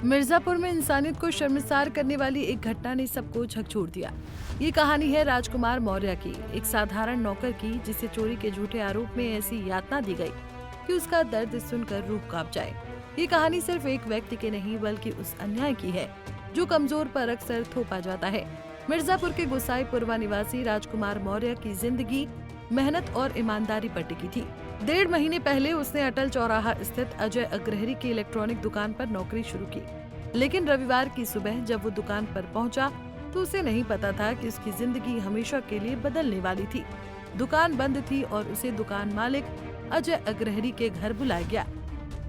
मिर्जापुर में इंसानियत को शर्मसार करने वाली एक घटना ने सबको झकझोर दिया। ये कहानी है राजकुमार मौर्य की, एक साधारण नौकर की, जिसे चोरी के झूठे आरोप में ऐसी यातना दी गई कि उसका दर्द सुनकर रूह कांप जाए। ये कहानी सिर्फ एक व्यक्ति की नहीं बल्कि उस अन्याय की है जो कमजोर पर अक्सर थोपा जाता है। मिर्जापुर के गोसाईपुरवा निवासी राजकुमार मौर्य की जिंदगी मेहनत और ईमानदारी पर टिकी थी। 1.5 महीने पहले उसने अटल चौराहा स्थित अजय अग्रहरी की इलेक्ट्रॉनिक दुकान पर नौकरी शुरू की, लेकिन रविवार की सुबह जब वो दुकान पर पहुंचा तो उसे नहीं पता था कि उसकी जिंदगी हमेशा के लिए बदलने वाली थी। दुकान बंद थी और उसे दुकान मालिक अजय अग्रहरी के घर बुलाया गया।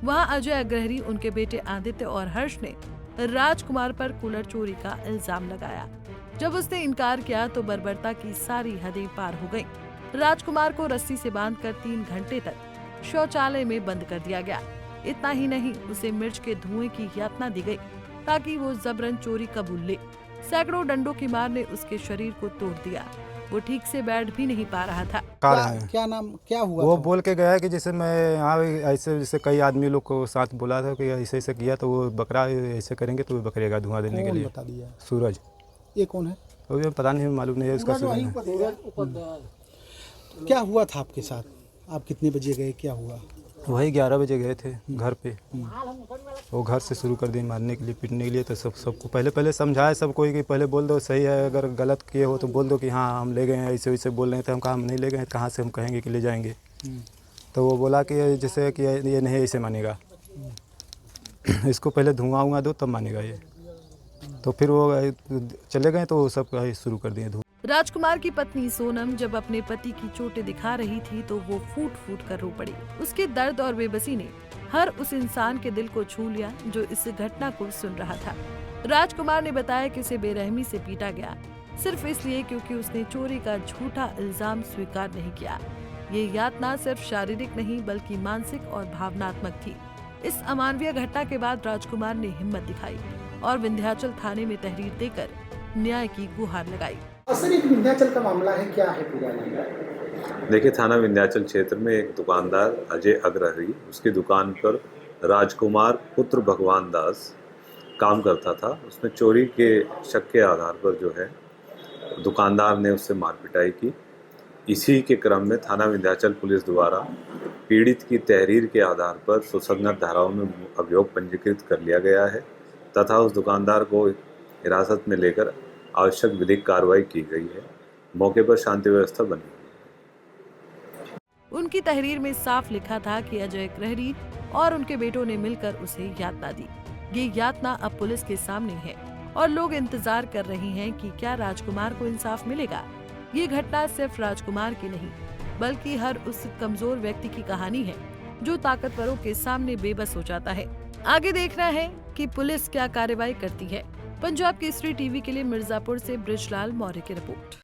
वहां अजय अग्रहरी, उनके बेटे आदित्य और हर्ष ने राजकुमार पर कूलर चोरी का इल्जाम लगाया। जब उसने इनकार किया तो बर्बरता की सारी हदें पार हो गईं। राजकुमार को रस्सी से बांधकर 3 घंटे तक शौचालय में बंद कर दिया गया। इतना ही नहीं, उसे मिर्च के धुएं की यातना दी गई ताकि वो जबरन चोरी कबूल ले। सैकड़ों डंडों की मार ने उसके शरीर को तोड़ दिया। वो ठीक से बैठ भी नहीं पा रहा था। क्या हुआ वो था? बोल के गया है कि जैसे मैं यहाँ ऐसे जैसे कई आदमी लोग को साथ बोला था कि ऐसे ऐसे किया तो वो बकरा ऐसे करेंगे तो वो बकरे का धुआं देने के लिए। बता दिया? सूरज। ये कौन है? वो पता नहीं, मालूम नहीं है उसका। क्या हुआ था आपके साथ? आप कितने बजे गए, क्या हुआ? वही 11 बजे गए थे घर पे। वो घर से शुरू कर दिए मारने के लिए, पीटने के लिए। तो सबको पहले समझाया सबको कि पहले बोल दो, सही है, अगर गलत किए हो तो बोल दो कि हाँ हम ले गए हैं, ऐसे वैसे बोल रहे थे। हम कहा हम नहीं ले गए, कहाँ से हम कहेंगे कि ले जाएंगे। तो वो बोला कि जैसे कि ये नहीं ऐसे मानेगा, इसको पहले धुआं उआं दो तब मानेगा ये। तो फिर वो चले गए तो सब शुरू कर दिए धुआं। राजकुमार की पत्नी सोनम जब अपने पति की चोटें दिखा रही थी तो वो फूट फूट कर रो पड़ी। उसके दर्द और बेबसी ने हर उस इंसान के दिल को छू लिया जो इस घटना को सुन रहा था। राजकुमार ने बताया कि उसे बेरहमी से पीटा गया, सिर्फ इसलिए क्योंकि उसने चोरी का झूठा इल्जाम स्वीकार नहीं किया। ये यातना सिर्फ शारीरिक नहीं बल्कि मानसिक और भावनात्मक थी। इस अमानवीय घटना के बाद राजकुमार ने हिम्मत दिखाई और विंध्याचल थाने में तहरीर देकर न्याय की गुहार लगाई। सर, एक विंध्याचल का मामला है, क्या है पूरा मामला? देखिए, थाना विंध्याचल क्षेत्र में एक दुकानदार अजय अग्रहरी, उसकी दुकान पर राजकुमार पुत्र भगवान दास काम करता था। उसने चोरी के शक के आधार पर जो है दुकानदार ने उससे मार पिटाई की। इसी के क्रम में थाना विंध्याचल पुलिस द्वारा पीड़ित की तहरीर के आधार पर सुसंगत धाराओं में अभियोग पंजीकृत कर लिया गया है तथा उस दुकानदार को हिरासत में लेकर आवश्यक विधिक कार्रवाई की गई है। मौके पर शांति व्यवस्था बनी। उनकी तहरीर में साफ लिखा था कि अजय अग्रहरी और उनके बेटों ने मिलकर उसे यातना दी। ये यातना अब पुलिस के सामने है और लोग इंतजार कर रहे हैं कि क्या राजकुमार को इंसाफ मिलेगा। ये घटना सिर्फ राजकुमार की नहीं बल्कि हर उस कमजोर व्यक्ति की कहानी है जो ताकतवरों के सामने बेबस हो जाता है। आगे देखना है कि पुलिस क्या कार्रवाई करती है। पंजाब केसरी टीवी के लिए मिर्जापुर से ब्रिजलाल मौर्य की रिपोर्ट।